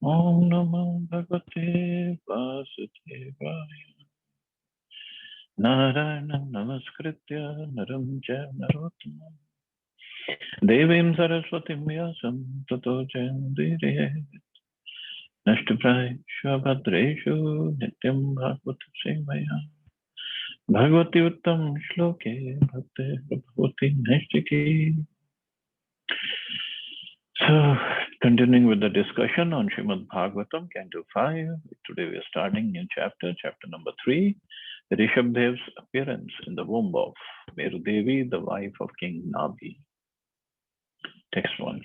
Om Namo Bhagavate Vasudevaya. Narayana Namaskritya Naram Jaya Narottam Devim Saraswatim Vyasam Tato Jayandiriye Nashtapray Shvabhadreshu Nityam Bhagavata Sevaya Bhagavati Uttam Shloke Bhakti Prabhuti Naistiki. So, continuing with the discussion on Srimad Bhagavatam, Canto 5, today we are starting new chapter number 3, Rishabdev's appearance in the womb of Merudevi, the wife of King Nabhi. Text 1.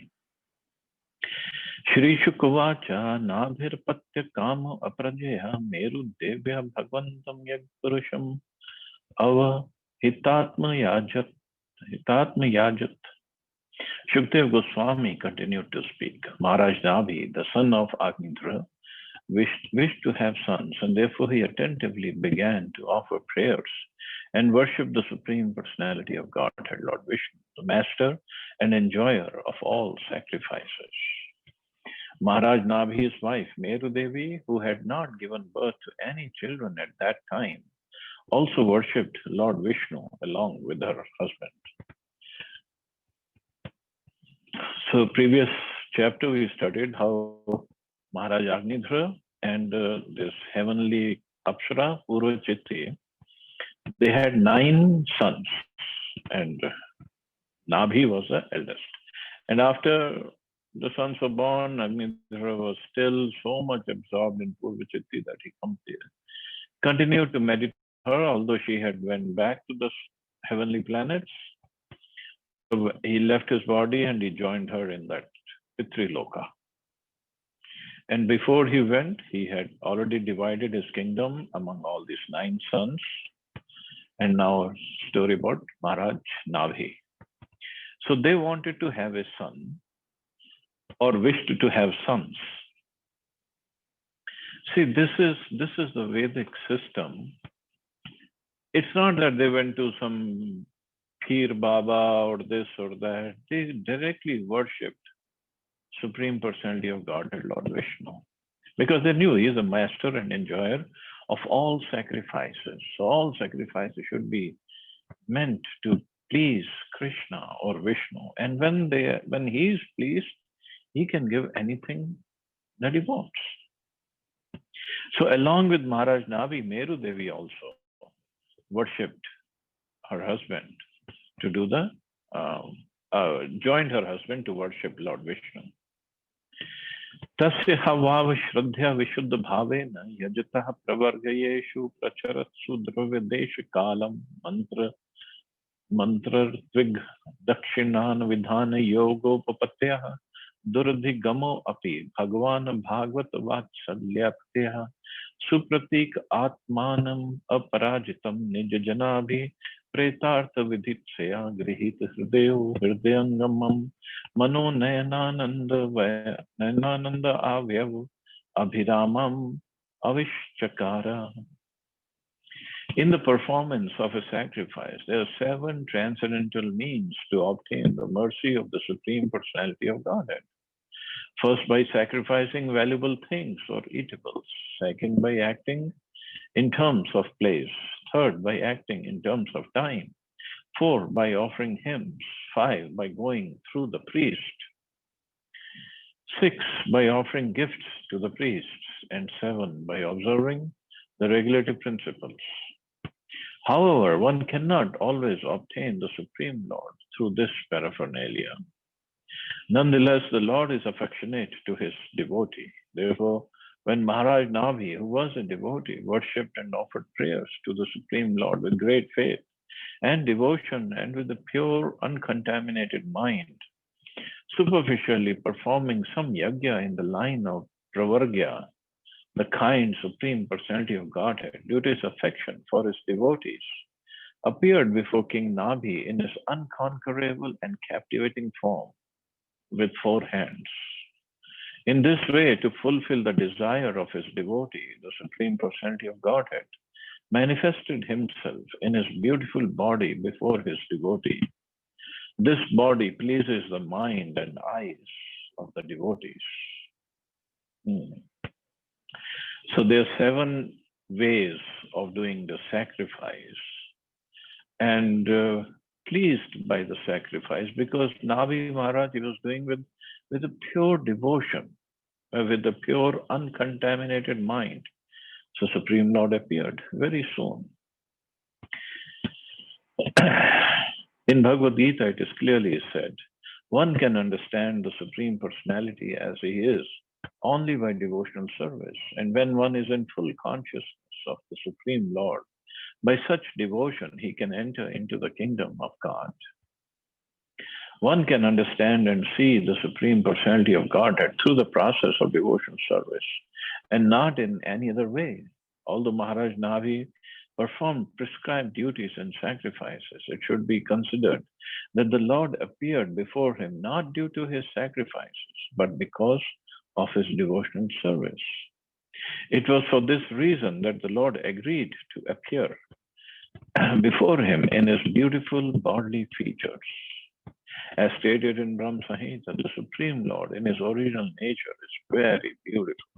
Shri Shukuvacha Nabhirpatya Kama Aprajeha Merudevya Bhagvantam Yagpurusham Ava Hitatma Yajat. Shukdev Goswami continued to speak. Maharaj Nabhi, the son of Agnidra, wished to have sons, and therefore he attentively began to offer prayers and worship the Supreme Personality of Godhead, Lord Vishnu, the master and enjoyer of all sacrifices. Maharaj Nabhi's wife, Meru Devi, who had not given birth to any children at that time, also worshipped Lord Vishnu along with her husband. So, previous chapter we studied how Maharaj Agnidhra and this heavenly Apsara, Purvachitti, they had 9 sons, and Nabhi was the eldest. And after the sons were born, Agnidhra was still so much absorbed in Purvachitti that he continued to meditate on her, although she had went back to the heavenly planets. So he left his body and he joined her in that Pitriloka. And before he went, he had already divided his kingdom among all these 9 sons. And now a story about Maharaj Nabhi. So they wanted to have a son, or wished to have sons. See, this is the Vedic system. It's not that they went to some Pir Baba or this or that. They directly worshipped Supreme Personality of Godhead, Lord Vishnu, because they knew he is a master and enjoyer of all sacrifices. So all sacrifices should be meant to please Krishna or Vishnu. And when he is pleased, he can give anything that he wants. So along with Maharaj Nabhi, Meru Devi also worshipped her husband to do joined her husband to worship Lord Vishnu. Tasya havav shraddhya vishuddha bhavena yajatah pravargayeshu pracharatsu dravyadesha kalam mantra tvig dakshinan vidhana yogopapatyah duradhigamo api bhagwan bhagvat vatsalyaptyah supratik atmanam aparajitam nijjanabhi pretartha viditsaya grihita hridayangamam mano nayanananda avyav abhiramam avishchakara. In the performance of a sacrifice, there are 7 transcendental means to obtain the mercy of the Supreme Personality of Godhead. First, by sacrificing valuable things or eatables. Second, by acting in terms of place. Third, by acting in terms of time. 4, by offering hymns. 5, by going through the priest. 6, by offering gifts to the priests. And 7, by observing the regulative principles. However, one cannot always obtain the Supreme Lord through this paraphernalia. Nonetheless, the Lord is affectionate to his devotee. Therefore, when Maharaj Nabhi, who was a devotee, worshipped and offered prayers to the Supreme Lord with great faith and devotion and with a pure, uncontaminated mind, superficially performing some yajna in the line of Pravargya, the kind Supreme Personality of Godhead, due to his affection for his devotees, appeared before King Nabhi in his unconquerable and captivating form with 4 hands. In this way, to fulfill the desire of his devotee, the Supreme Personality of Godhead manifested himself in his beautiful body before his devotee. This body pleases the mind and eyes of the devotees. Hmm. So there are 7 ways of doing the sacrifice, and pleased by the sacrifice because Nabi Maharaj he was doing with a pure devotion, with a pure uncontaminated mind. So Supreme Lord appeared very soon. In Bhagavad Gita, it is clearly said, one can understand the Supreme Personality as he is only by devotional service. And when one is in full consciousness of the Supreme Lord, by such devotion, he can enter into the kingdom of God. One can understand and see the Supreme Personality of Godhead through the process of devotional service and not in any other way. Although Maharaj Navi performed prescribed duties and sacrifices, it should be considered that the Lord appeared before him not due to his sacrifices, but because of his devotional service. It was for this reason that the Lord agreed to appear before him in his beautiful bodily features. As stated in Brahma Samhita, the Supreme Lord in his original nature is very beautiful.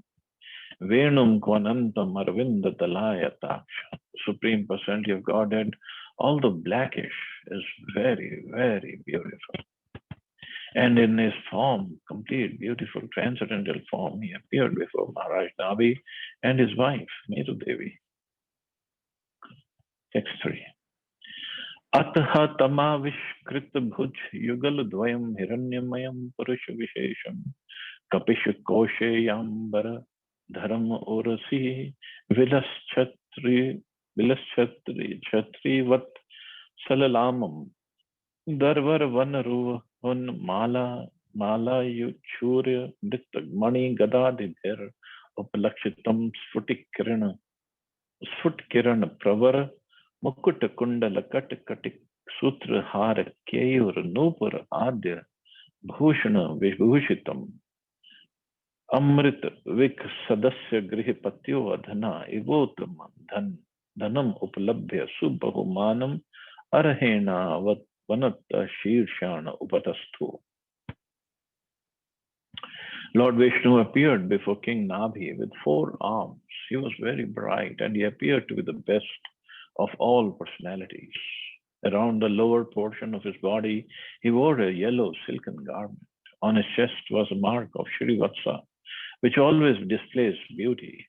Venum Kvanantam Arvinda Talaya Taksha. Supreme Personality of Godhead, although blackish, is very, very beautiful. And in his form, complete, beautiful, transcendental form, he appeared before Maharaj Navi and his wife, Meru Devi. Text 3. Ataha tamaviskrit bhuj yugal dvayam hiranyamayam purusha vishesham kapish koshe yambara dharam orasi vilaschatri vat salalamam darvar vanaru mala yuchurya mani gadadidhir upalakshitam sfutkiran pravar मुकुट कुंडल cut कटिक सूत्र हार केयूर नूपुर आद्य भूषण विभूषितम अमृत Wick सदस्य गृह पत्यो धना इवोतम धनम उपलभ्य सुबहुमानम अर्हेणा वनत शीर्षाण उपतस्थो. Lord Vishnu appeared before King Nabhi with 4 arms. He was very bright and he appeared to be the best of all personalities. Around the lower portion of his body, he wore a yellow silken garment. On his chest was a mark of Shrivatsa, which always displays beauty.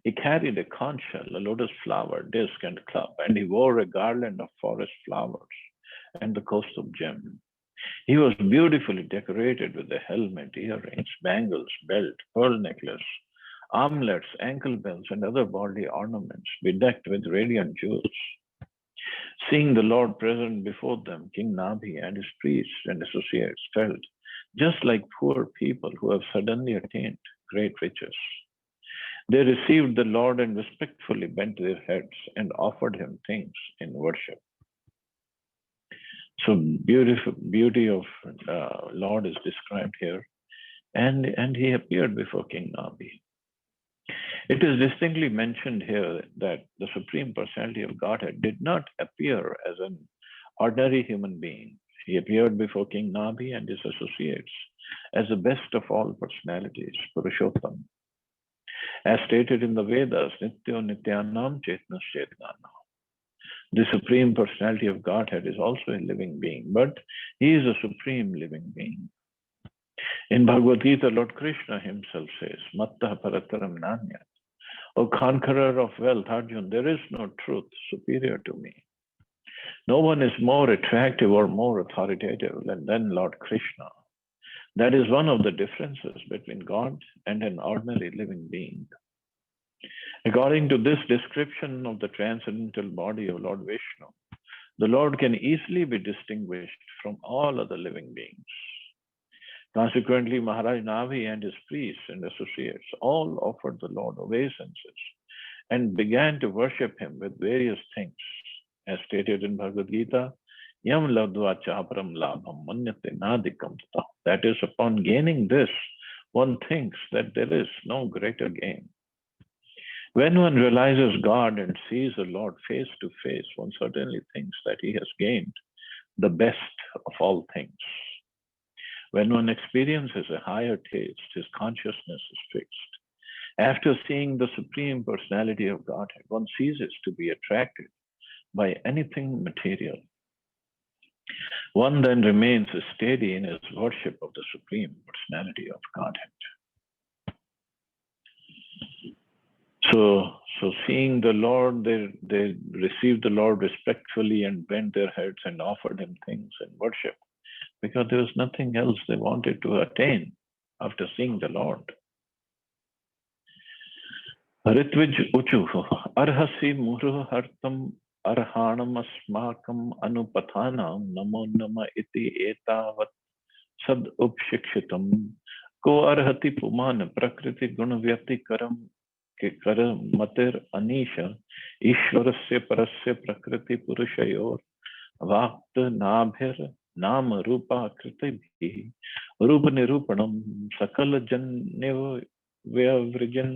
He carried a conch shell, a lotus flower, disc, and club, and he wore a garland of forest flowers and the coastal gem. He was beautifully decorated with a helmet, earrings, bangles, belt, pearl necklace, armlets, ankle bells, and other bodily ornaments bedecked with radiant jewels. Seeing the Lord present before them, King Nabhi and his priests and associates felt just like poor people who have suddenly attained great riches. They received the Lord and respectfully bent their heads and offered him things in worship. So beautiful beauty of Lord is described here, and he appeared before King Nabhi. It is distinctly mentioned here that the Supreme Personality of Godhead did not appear as an ordinary human being. He appeared before King Nabhi and his associates as the best of all personalities, Purushottam. As stated in the Vedas, Nityo Nityanam Chetnas Chetnanam. The Supreme Personality of Godhead is also a living being, but he is a supreme living being. In Bhagavad Gita, Lord Krishna himself says, Mattah Parataram Nanyat. O conqueror of wealth, Arjun, there is no truth superior to me. No one is more attractive or more authoritative than Lord Krishna. That is one of the differences between God and an ordinary living being. According to this description of the transcendental body of Lord Vishnu, the Lord can easily be distinguished from all other living beings. Consequently, Maharaj Navi and his priests and associates all offered the Lord obeisances and began to worship him with various things. As stated in Bhagavad Gita, Yam ladva chaparam labham manyate nadikam tata. That is, upon gaining this, one thinks that there is no greater gain. When one realizes God and sees the Lord face to face, one certainly thinks that he has gained the best of all things. When one experiences a higher taste, his consciousness is fixed. After seeing the Supreme Personality of Godhead, one ceases to be attracted by anything material. One then remains steady in his worship of the Supreme Personality of Godhead. So seeing the Lord, they received the Lord respectfully and bent their heads and offered him things in worship, because there was nothing else they wanted to attain after seeing the Lord. Ritvij uchu arhasi muru hartam arhanam asmakam anupathanam namo nama iti etavat sad upshikshitam ko arhati puman prakriti gunavyati karam ke karam matir anisha ishwarasya parasya prakriti purushayor vakt nabhir नाम रूपा कृति रूप निरूपणम सकल जन व्यवृजन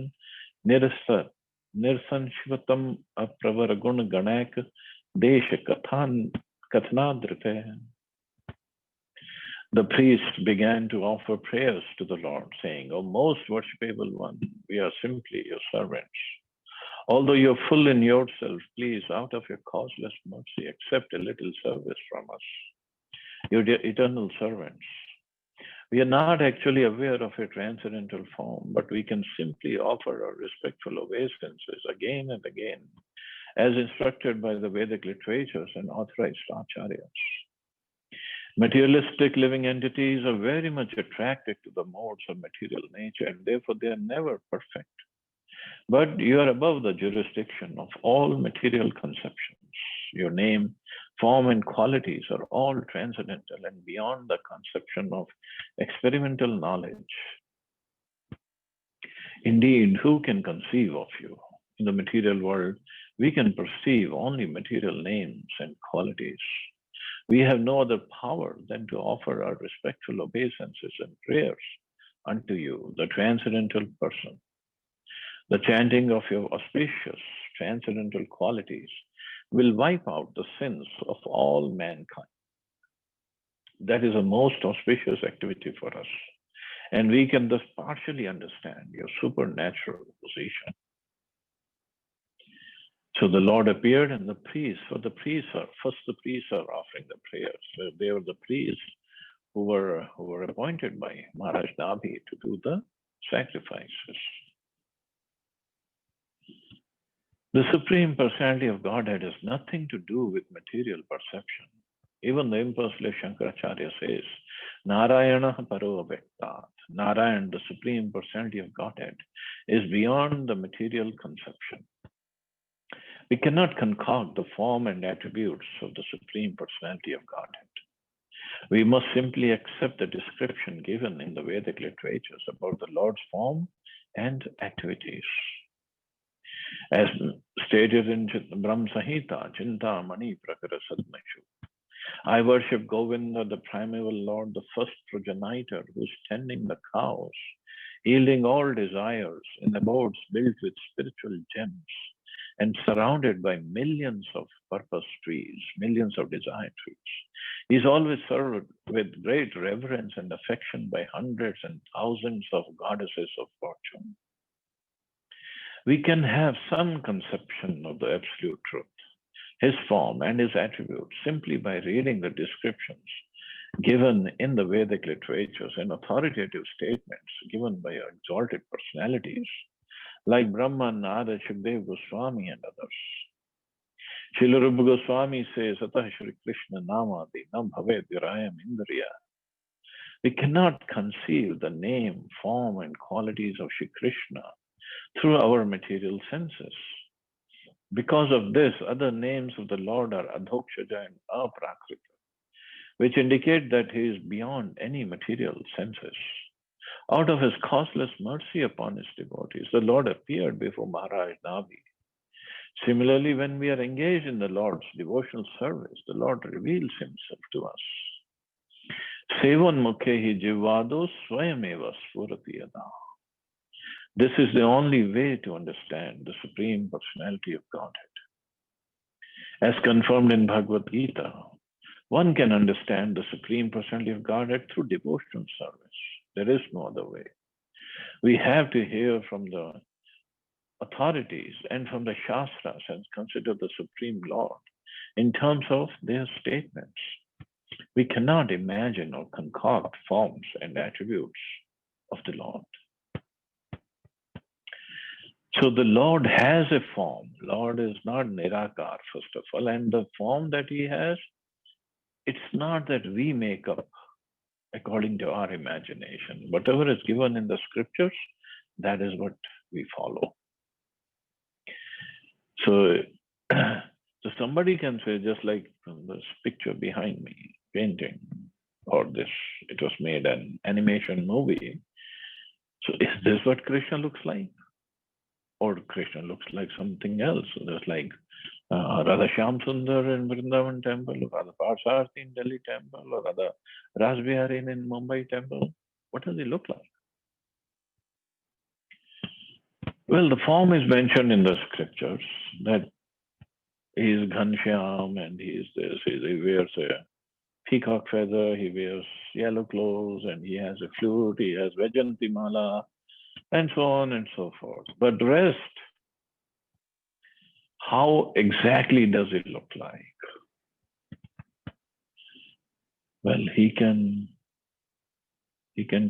निरसंशिवतम अप्रवर गुण गणैक देश कथनादृते. The priest began to offer prayers to the Lord, saying, O most worshipable one, we are simply your servants. Although you are full in yourself, please, out of your causeless mercy, accept a little service from us, your eternal servants. We are not actually aware of a transcendental form, but we can simply offer our respectful obeisances again and again, as instructed by the Vedic literatures and authorized acharyas. Materialistic living entities are very much attracted to the modes of material nature, and therefore they are never perfect. But you are above the jurisdiction of all material conceptions. Your name, form, and qualities are all transcendental and beyond the conception of experimental knowledge. Indeed, who can conceive of you? In the material world, we can perceive only material names and qualities. We have no other power than to offer our respectful obeisances and prayers unto you, the transcendental person. The chanting of your auspicious transcendental qualities will wipe out the sins of all mankind. That is a most auspicious activity for us, and we can thus partially understand your supernatural position. So the Lord appeared, and the priests are offering the prayers. So they were the priests who were appointed by Maharaj Dabhi to do the sacrifices. The Supreme Personality of Godhead has nothing to do with material perception. Even the impersonal Shankaracharya says, Narayana Paro Avektat. Narayan, the Supreme Personality of Godhead, is beyond the material conception. We cannot concoct the form and attributes of the Supreme Personality of Godhead. We must simply accept the description given in the Vedic literatures about the Lord's form and activities. As stated in Brahm Samhita, Chinta Mani Prakara Sadmashu. I worship Govinda, the primeval Lord, the first progenitor who is tending the cows, yielding all desires in abodes built with spiritual gems and surrounded by millions of purpose trees, millions of desire trees. He is always served with great reverence and affection by hundreds and thousands of goddesses of fortune. We can have some conception of the absolute truth, his form and his attributes, simply by reading the descriptions given in the Vedic literatures and authoritative statements given by exalted personalities like Brahma, Nada, Shukdev Goswami, and others. Srila Rupa Goswami says, Atah Shri Krishna Namadi Nam Bhaved Virayam Indriya. We cannot conceive the name, form, and qualities of Shri Krishna through our material senses. Because of this, other names of the Lord are Adhokshaja and Aprakrita, which indicate that he is beyond any material senses. Out of his causeless mercy upon his devotees, the Lord appeared before Maharaj Navi. Similarly, when we are engaged in the Lord's devotional service, the Lord reveals himself to us. Sevan mukhehi jivado swayameva spurati yada. This is the only way to understand the Supreme Personality of Godhead. As confirmed in Bhagavad Gita, One can understand the Supreme Personality of Godhead through devotional service. There is no other way. We have to hear from the authorities and from the Shastras and consider the Supreme Lord in terms of their statements. We cannot imagine or concoct forms and attributes of the Lord. So the Lord has a form. Lord is not Nirakar, first of all. And the form that he has, it's not that we make up according to our imagination. Whatever is given in the scriptures, that is what we follow. So, so somebody can say, just like this picture behind me, painting, or this, it was made an animation movie. So is this what Krishna looks like? Or Krishna looks like something else? So there's like Radha Shyam Sundar in Vrindavan temple, or Radha Parsarthi in Delhi temple, or Radha Rasbihari in Mumbai temple. What does he look like? Well, the form is mentioned in the scriptures that he is Ghanshyam and he is this. He wears a peacock feather, he wears yellow clothes, and he has a flute, he has Vajanti Mala, and so on and so forth. But the rest, how exactly does it look like? Well, he can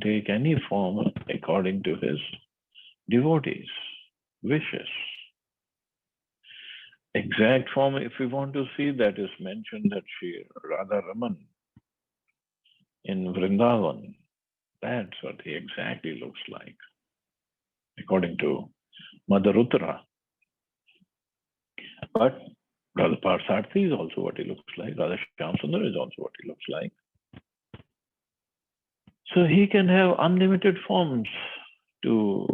take any form according to his devotees' wishes. Exact form, if we want to see, that is mentioned that Sri Radha Raman in Vrindavan, that's what he exactly looks like, according to Mother Uttara. But Radha Parsarthi is also what he looks like. Radha Shyam Sundar is also what he looks like. So he can have unlimited forms to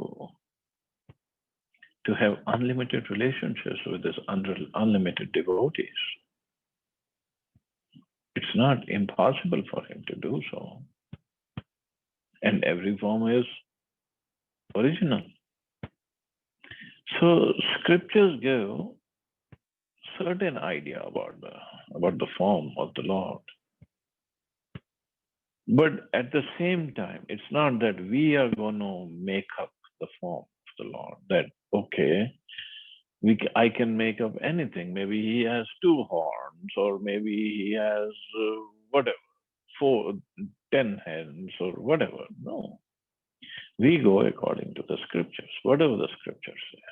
have unlimited relationships with his unlimited devotees. It's not impossible for him to do so. And every form is original. So scriptures give certain idea about the form of the Lord. But at the same time, it's not that we are going to make up the form of the Lord. That, okay, I can make up anything. Maybe he has 2 horns, or maybe he has whatever, 10 hands, or whatever. No. We go according to the scriptures, whatever the scriptures say.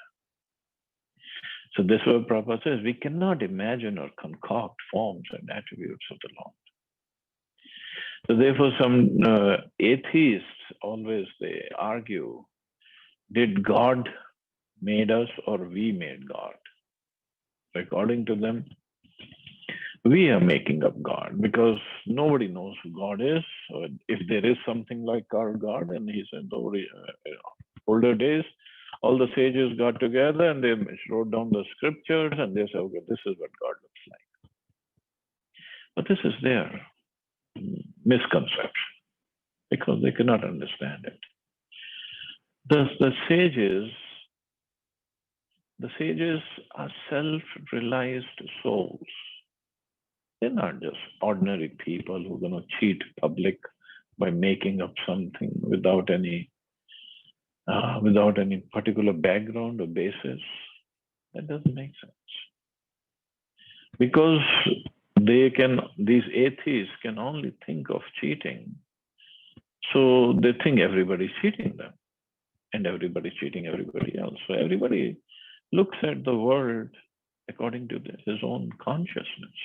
So this is what Prabhupada says, we cannot imagine or concoct forms and attributes of the Lord. So therefore some atheists always, they argue, did God made us or we made God? According to them, we are making up God because nobody knows who God is. So if there is something like our God, and he said, older days, all the sages got together and they wrote down the scriptures and they said, okay, this is what God looks like. But this is their misconception because they cannot understand it. Thus, the sages are self-realized souls. They're not just ordinary people who are going to cheat public by making up something without any particular background or basis. That doesn't make sense. Because these atheists can only think of cheating. So they think everybody's cheating them and everybody's cheating everybody else. So everybody looks at the world according to his own consciousness.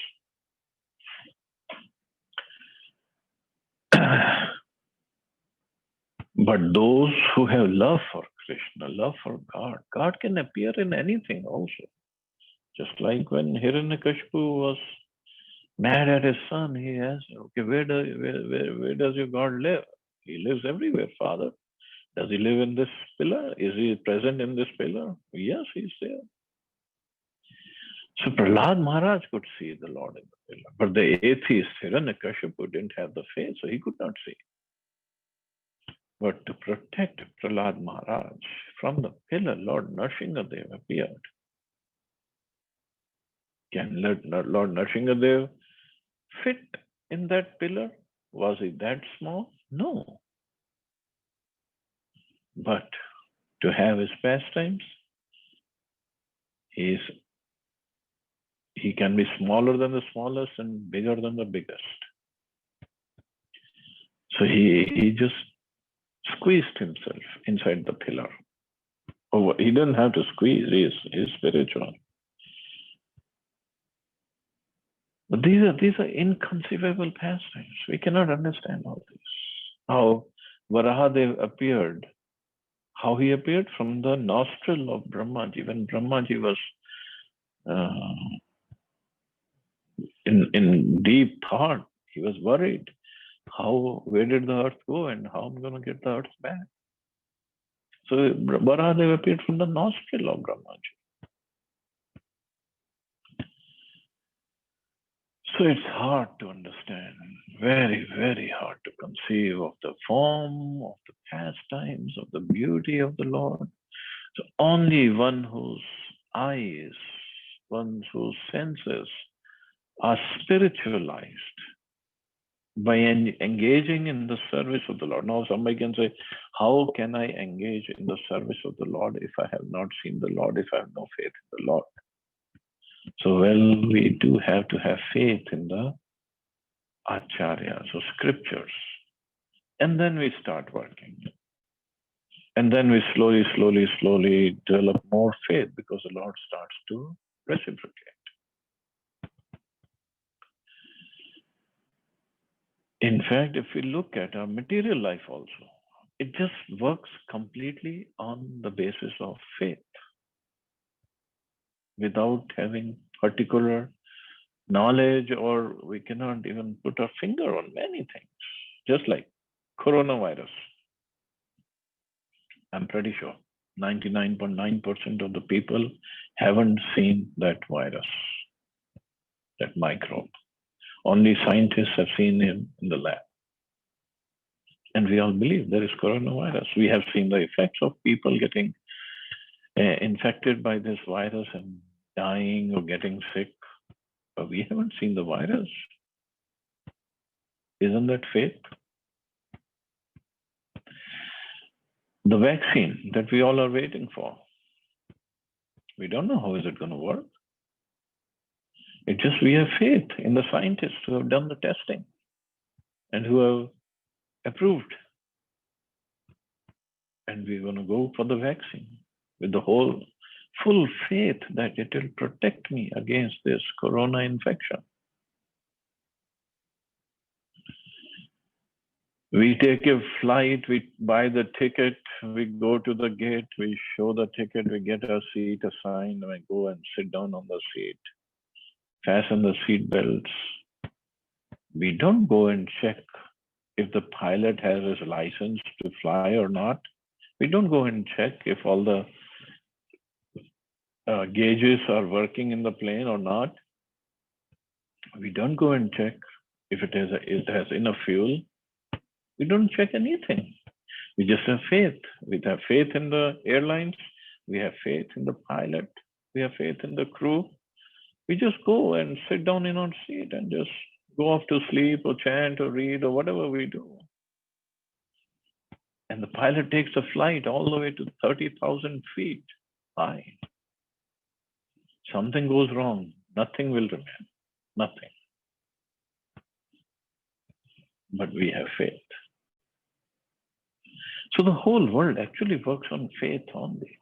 But those who have love for Krishna, love for God, God can appear in anything also. Just like when Hiranyakashipu was mad at his son, he asked, okay, where does your God live? He lives everywhere, Father. Does he live in this pillar? Is he present in this pillar? Yes, he's there. So Prahlad Maharaj could see the Lord in the pillar. But the atheist Hiranyakashipu didn't have the faith, so he could not see. But to protect Prahlad Maharaj from the pillar, Lord Nrsimhadev appeared. Can Lord Nrsimhadev fit in that pillar? Was he that small? No. But to have his pastimes, he can be smaller than the smallest and bigger than the biggest. So he just squeezed himself inside the pillar. Oh, he didn't have to squeeze, he's spiritual. But these are inconceivable pastimes. We cannot understand all this. How Varahadev appeared, how he appeared from the nostril of Brahmaji. When Brahmaji was in deep thought, he was worried. Where did the earth go and how am I going to get the earth back? So Varahadev appeared from the nostril of Brahmaji. So it's hard to understand, very, very hard to conceive of the form, of the pastimes, of the beauty of the Lord. So only one whose eyes, one whose senses are spiritualized by engaging in the service of the Lord. Now somebody can say, how can I engage in the service of the Lord if I have not seen the Lord, if I have no faith in the Lord? So, well, we do have to have faith in the acharyas or scriptures. And then we start working. And then we slowly develop more faith because the Lord starts to reciprocate. In fact, if we look at our material life also, it just works completely on the basis of faith without having particular knowledge, or we cannot even put our finger on many things. Just like coronavirus. I'm pretty sure 99.9% of the people haven't seen that virus, that microbe. Only scientists have seen him in the lab. And we all believe there is coronavirus. We have seen the effects of people getting infected by this virus and dying or getting sick. But we haven't seen the virus. Isn't that faith? The vaccine that we all are waiting for, we don't know how is it going to work. It's just we have faith in the scientists who have done the testing and who have approved. And we're going to go for the vaccine with the whole full faith that it will protect me against this corona infection. We take a flight, we buy the ticket, we go to the gate, we show the ticket, we get our seat assigned, we go and sit down on the seat, fasten the seat belts. We don't go and check if the pilot has his license to fly or not. We don't go and check if all the gauges are working in the plane or not. We don't go and check if it has enough fuel. We don't check anything. We just have faith. We have faith in the airlines. We have faith in the pilot. We have faith in the crew. We just go and sit down in our seat and just go off to sleep or chant or read or whatever we do. And the pilot takes a flight all the way to 30,000 feet high. Something goes wrong. Nothing will remain. Nothing. But we have faith. So the whole world actually works on faith only.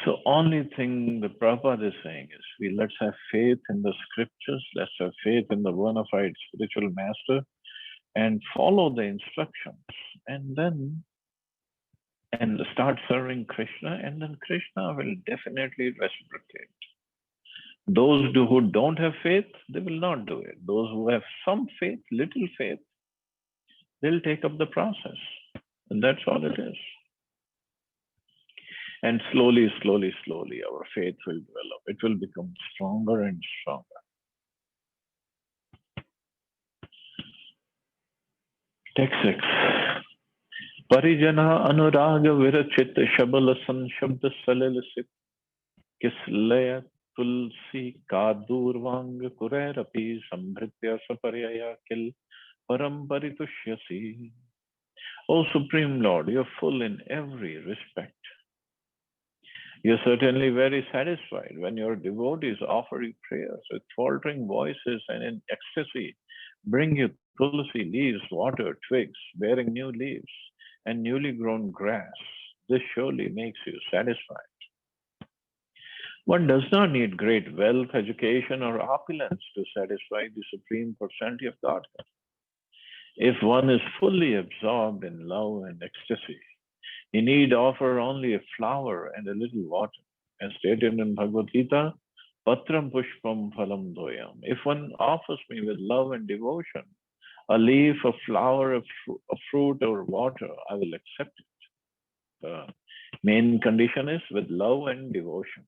So only thing the Prabhupada is saying is, let's have faith in the scriptures, let's have faith in the bona fide spiritual master, and follow the instructions, and start serving Krishna, and then Krishna will definitely reciprocate. Those who don't have faith, they will not do it. Those who have some faith, little faith, they'll take up the process. And that's all it is. And slowly, our faith will develop. It will become stronger and stronger. Text 6. Parijana anuraga virachit shabala sanshabda salalasit kislayat tulsi kadurvang kurerapi sambhritya saparyaya kil param paritushyasi. O Supreme Lord, you are full in every respect. You are certainly very satisfied when your devotees offer you prayers with faltering voices and in ecstasy bring you tulsi leaves, water, twigs, bearing new leaves, and newly grown grass. This surely makes you satisfied. One does not need great wealth, education, or opulence to satisfy the supreme personality of Godhead. If one is fully absorbed in love and ecstasy, he need offer only a flower and a little water. As stated in Bhagavad Gita, Patram Pushpam Phalam Doyam. If one offers me with love and devotion, a leaf, a flower, a fruit, or water, I will accept it. The main condition is with love and devotion.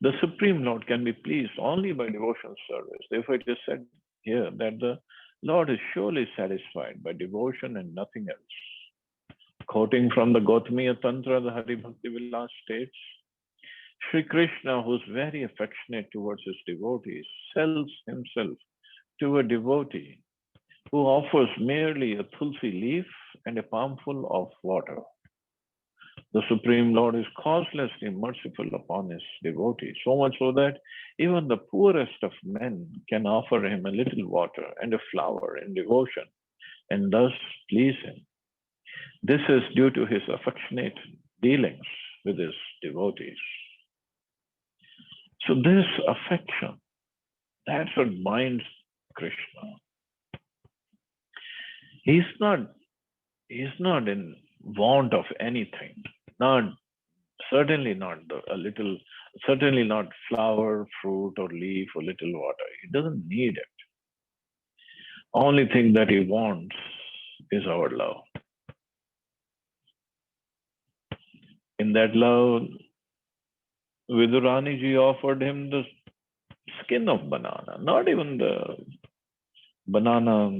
The Supreme Lord can be pleased only by devotional service. Therefore, it is said here that the Lord is surely satisfied by devotion and nothing else. Quoting from the Gautamiya Tantra, the Hari Bhakti Vilas states, Sri Krishna, who is very affectionate towards his devotees, sells himself to a devotee who offers merely a tulsi leaf and a palmful of water. The Supreme Lord is causelessly merciful upon his devotees, so much so that even the poorest of men can offer him a little water and a flower in devotion and thus please him. This is due to his affectionate dealings with his devotees. So this affection, that's what binds Krishna. He's not in want of anything. Certainly not flower, fruit, or leaf, or little water. He doesn't need it. Only thing that he wants is our love. In that love, Vidurani ji offered him the skin of banana, not even the banana,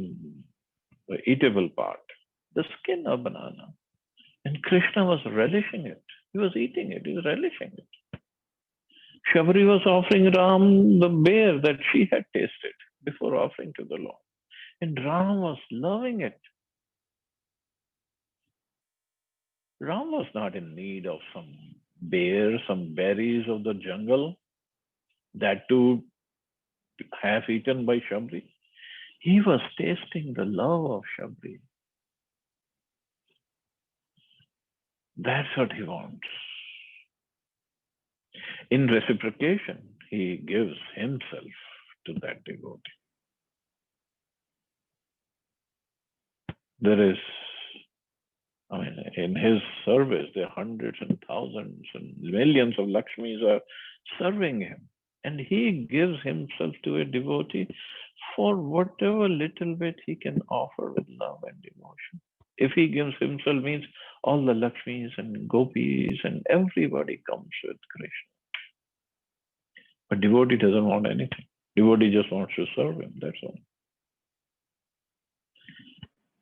the eatable part, the skin of banana. And Krishna was relishing it. He was eating it. He was relishing it. Shabri was offering Ram the bear that she had tasted before offering to the Lord. And Ram was loving it. Ram was not in need of some bear, some berries of the jungle, that too half eaten by Shabri. He was tasting the love of Shabri. That's what he wants. In reciprocation, he gives himself to that devotee. There is, in his service, there are hundreds and thousands and millions of Lakshmis are serving him. And he gives himself to a devotee for whatever little bit he can offer with love and devotion. If he gives himself, means all the Lakshmis and Gopis and everybody comes with Krishna. But devotee doesn't want anything. Devotee just wants to serve him, that's all.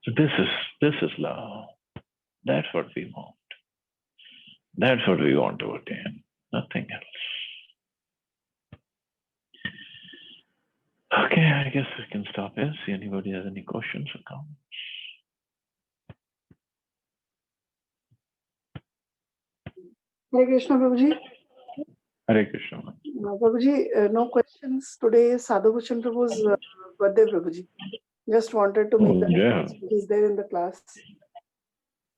So this is love. That's what we want. That's what we want to attain, nothing else. Okay, I guess we can stop here. See anybody has any questions or comments. Hare Krishna, Prabhuji. Hare Krishna. Prabhuji, no questions. Today is Sadhu Bhushan Prabhu's birthday, Prabhuji. Just wanted to make that announcement. He's there in the class.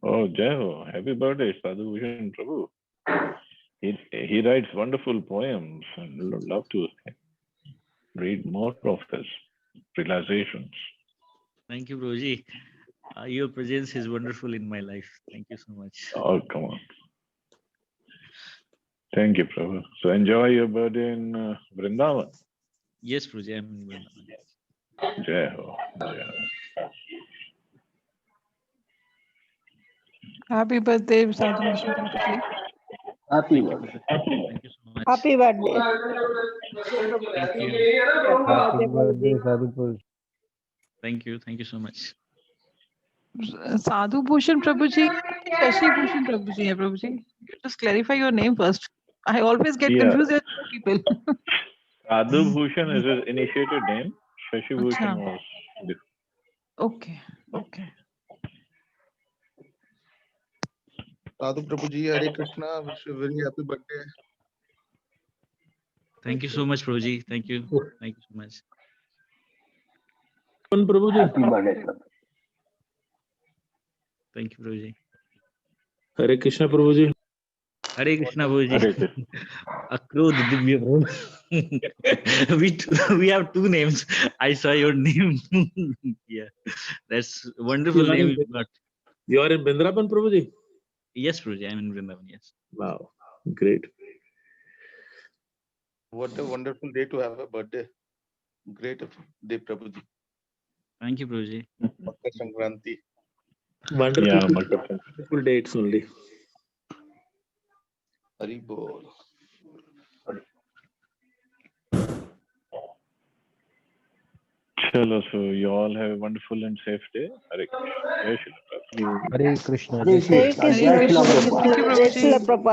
Oh, Jai, happy birthday, Sadhu Bhushan Prabhu. He writes wonderful poems and would love to read more of his realizations. Thank you, Prabhuji. Your presence is wonderful in my life. Thank you so much. Oh, come on. Thank you, Prabhu. So enjoy your birthday in Vrindavan. Yes, Prabhuji, I'm in Vrindavan. Jai Ho. Jai Ho. Happy birthday, Sadhu Bhushan Prabhuji. Happy birthday. Thank you so much. Happy birthday. Thank you. Happy birthday, Sadhu Prabhuji. Thank you. Thank you so much. Sadhu Bhushan Prabhuji, Shashi Bhushan Prabhuji hai Prabhuji. Just clarify your name first. I always get Yeah. confused. There are two people. Sadhu Bhushan is his initiated name. Shashi Bhushan Acha. was different. Okay. Okay. Sadhu Prabhuji, Hare Krishna. Wish you a very happy birthday. Thank you so much, Prabhuji. Thank you. Thank you so much. Prabhuji. Happy birthday, sir. Thank you, Prabhuji. Hare Krishna Prabhuji. Hare Krishna, Hare Prabhuji. Krishna. Akrod Divya Prabhu. we have two names. I saw your name. Yeah, that's a wonderful You are name in- you got. You are in Bindrapan Prabhuji? Yes, Prabhuji. I'm in Vrindavan. Yes. Wow, great. What a wonderful day to have a birthday. Great day, Prabhuji. Thank you, Prabhuji. Makar Sankranti. Wonderful, Yeah, Makar Sankranti. wonderful dates only. Hari Bol. Chalo, so you all have a wonderful and safe day. Hare Krishna. Jai Shri Krishna. Hare Krishna. Hare Krishna. Hare Jai Krishna. Shri Thank you, Prabhupada. Jai Shri Prabhuji. Prabhupada.